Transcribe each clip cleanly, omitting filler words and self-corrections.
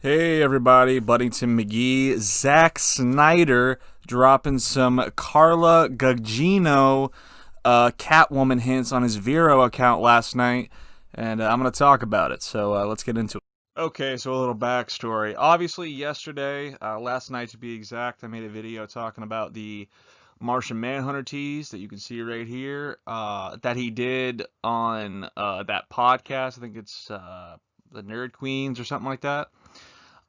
Hey everybody, Buddington McGee, Zack Snyder dropping some Carla Gugino Catwoman hints on his Vero account last night, and I'm going to talk about it, so let's get into it. Okay, so a little backstory. Obviously, yesterday, last night to be exact, I made a video talking about the Martian Manhunter tease that you can see right here that he did on that podcast. I think it's the Nerd Queens or something like that.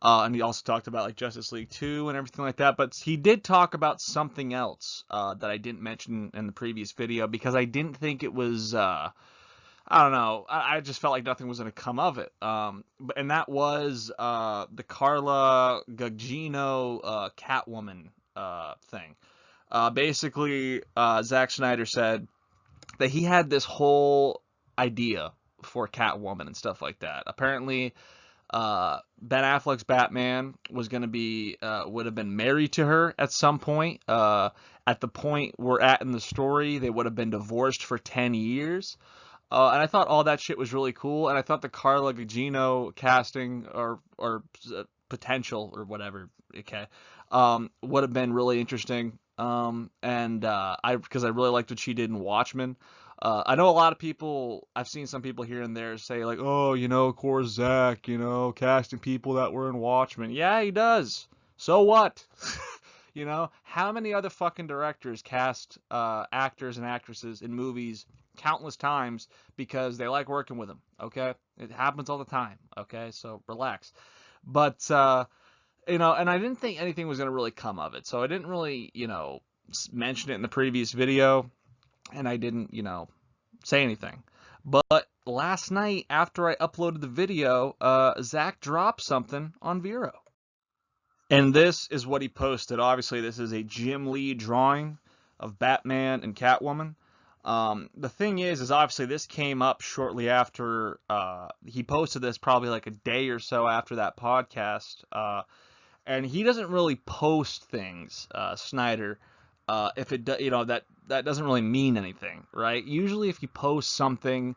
And he also talked about like Justice League 2 and everything like that. But he did talk about something else that I didn't mention in the previous video because I didn't think it was. I don't know. I just felt like nothing was going to come of it. And that was the Carla Gugino Catwoman thing. Basically, Zack Snyder said that he had this whole idea for Catwoman and stuff like that. Apparently, Ben Affleck's Batman was going to be would have been married to her at some point. At the point we're at in the story, they would have been divorced for 10 years. And I thought all that shit was really cool. And I thought the Carla Gugino casting or potential or whatever, okay, would have been really interesting. Because I really liked what she did in Watchmen. I know a lot of people, I've seen some people here and there say, like, oh, of course, Zach, casting people that were in Watchmen. Yeah, he does. So what? How many other fucking directors cast actors and actresses in movies countless times because they like working with them, okay? It happens all the time, okay? So relax. But, and I didn't think anything was going to really come of it. So I didn't really, mention it in the previous video. And I didn't, say anything. But last night, after I uploaded the video, Zach dropped something on Vero. And this is what he posted. Obviously, this is a Jim Lee drawing of Batman and Catwoman. The thing is obviously this came up shortly after he posted this, probably like a day or so after that podcast. And he doesn't really post things, Snyder, if it that doesn't really mean anything, right? Usually, if you post something,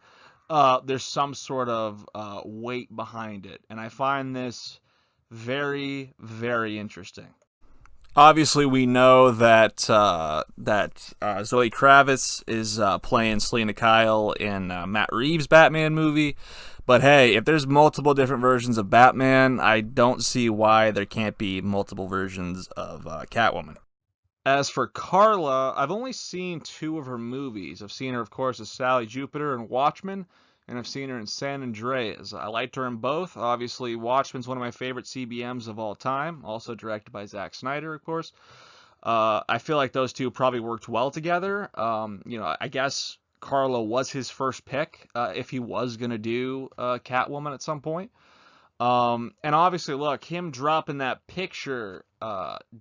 there's some sort of weight behind it, and I find this very, very interesting. Obviously, we know that Zoe Kravitz is playing Selena Kyle in Matt Reeves' Batman movie. But hey, if there's multiple different versions of Batman, I don't see why there can't be multiple versions of Catwoman. As for Carla, I've only seen two of her movies. I've seen her, of course, as Sally Jupiter in Watchmen, and I've seen her in San Andreas. I liked her in both. Obviously, Watchmen's one of my favorite CBMs of all time, also directed by Zack Snyder, of course. I feel like those two probably worked well together. I guess Carla was his first pick if he was going to do Catwoman at some point. And obviously, look, him dropping that picture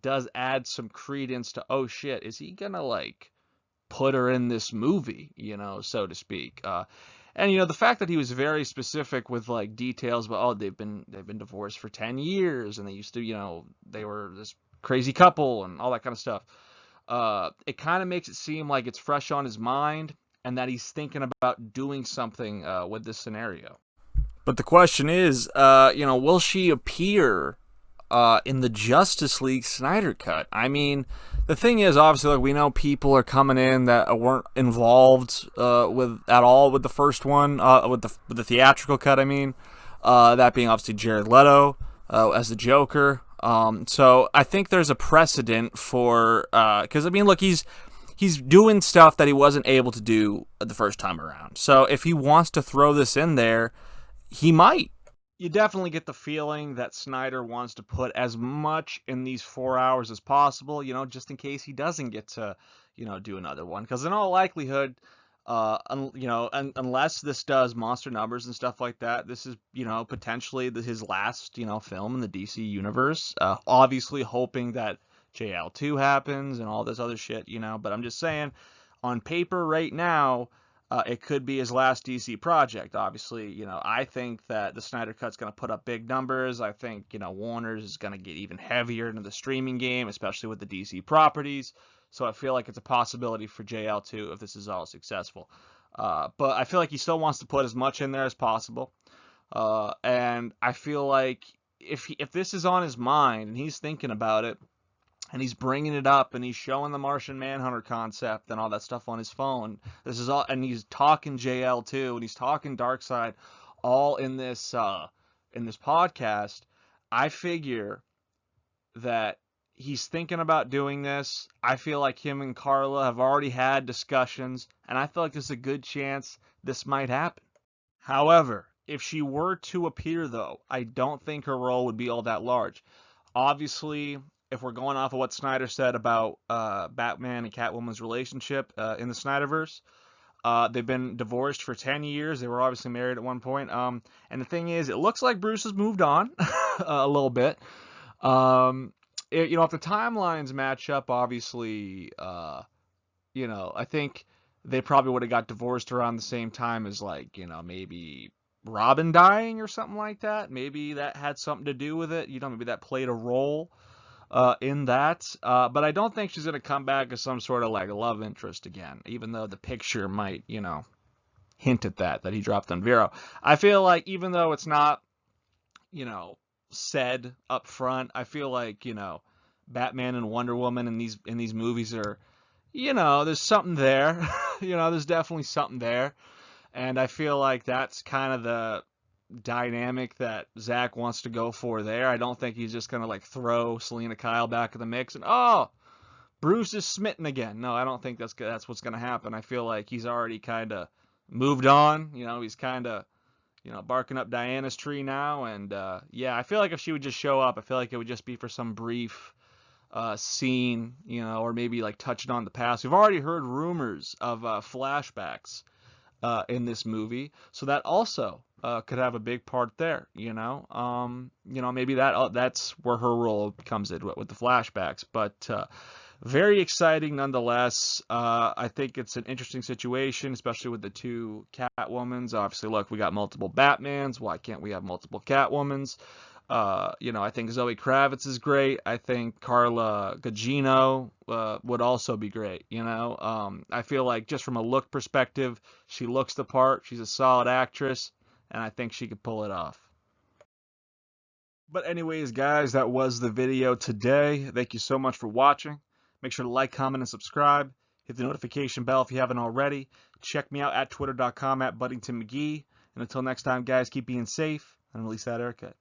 does add some credence to, oh shit, is he gonna like put her in this movie, so to speak. And the fact that he was very specific with like details about, oh, they've been divorced for 10 years and they used to, they were this crazy couple and all that kind of stuff. It kind of makes it seem like it's fresh on his mind and that he's thinking about doing something with this scenario. But the question is, will she appear in the Justice League Snyder Cut? I mean, the thing is, obviously, like, we know people are coming in that weren't involved at all with the first one, with the theatrical cut. I mean, that being obviously Jared Leto as the Joker. So I think there's a precedent for because I mean, look, he's doing stuff that he wasn't able to do the first time around. So if he wants to throw this in there, he might. You definitely get the feeling that Snyder wants to put as much in these 4 hours as possible, just in case he doesn't get to, do another one. Because in all likelihood, unless this does monster numbers and stuff like that, this is, potentially his last, film in the DC universe. Obviously hoping that JL2 happens and all this other shit, but I'm just saying, on paper right now, it could be his last DC project. Obviously, I think that the Snyder Cut's going to put up big numbers. I think, Warner's is going to get even heavier into the streaming game, especially with the DC properties. So I feel like it's a possibility for JL2 if this is all successful. But I feel like he still wants to put as much in there as possible. And I feel like if this is on his mind and he's thinking about it and he's bringing it up and he's showing the Martian Manhunter concept and all that stuff on his phone, this is all, and he's talking JL too, and he's talking Darkseid, all in this podcast. I figure that he's thinking about doing this. I feel like him and Carla have already had discussions, and I feel like there's a good chance this might happen. However, if she were to appear, though, I don't think her role would be all that large. Obviously, if we're going off of what Snyder said about Batman and Catwoman's relationship in the Snyderverse, they've been divorced for 10 years. They were obviously married at one point. And the thing is, it looks like Bruce has moved on a little bit. If the timelines match up, obviously, I think they probably would have got divorced around the same time as, like, maybe Robin dying or something like that. Maybe that had something to do with it. Maybe that played a role in that. But I don't think she's going to come back as some sort of, like, love interest again, even though the picture might, hint at that he dropped on Vero. I feel like even though it's not, said up front, I feel like, Batman and Wonder Woman in these movies are, there's something there. There's definitely something there. And I feel like that's kind of the dynamic that Zach wants to go for there. I don't think he's just going to, like, throw Selena Kyle back in the mix and, oh, Bruce is smitten again. No, I don't think that's what's going to happen. I feel like he's already kind of moved on. He's kind of, barking up Diana's tree now. And, I feel like if she would just show up, I feel like it would just be for some brief scene, or maybe, like, touching on the past. We've already heard rumors of flashbacks in this movie, so that also could have a big part there. Maybe that's where her role comes in with the flashbacks. But very exciting nonetheless. I think it's an interesting situation, especially with the two Catwomans. Obviously, look, we got multiple Batmans. Why can't we have multiple Catwomans? I think Zoe Kravitz is great. I think Carla Gugino would also be great. I feel like just from a look perspective, she looks the part. She's a solid actress, and I think she could pull it off. But anyways, guys, that was the video today. Thank you so much for watching. Make sure to like, comment, and subscribe. Hit the notification bell if you haven't already. Check me out at twitter.com @BuddingtonMcGee. And until next time, guys, keep being safe and release that haircut.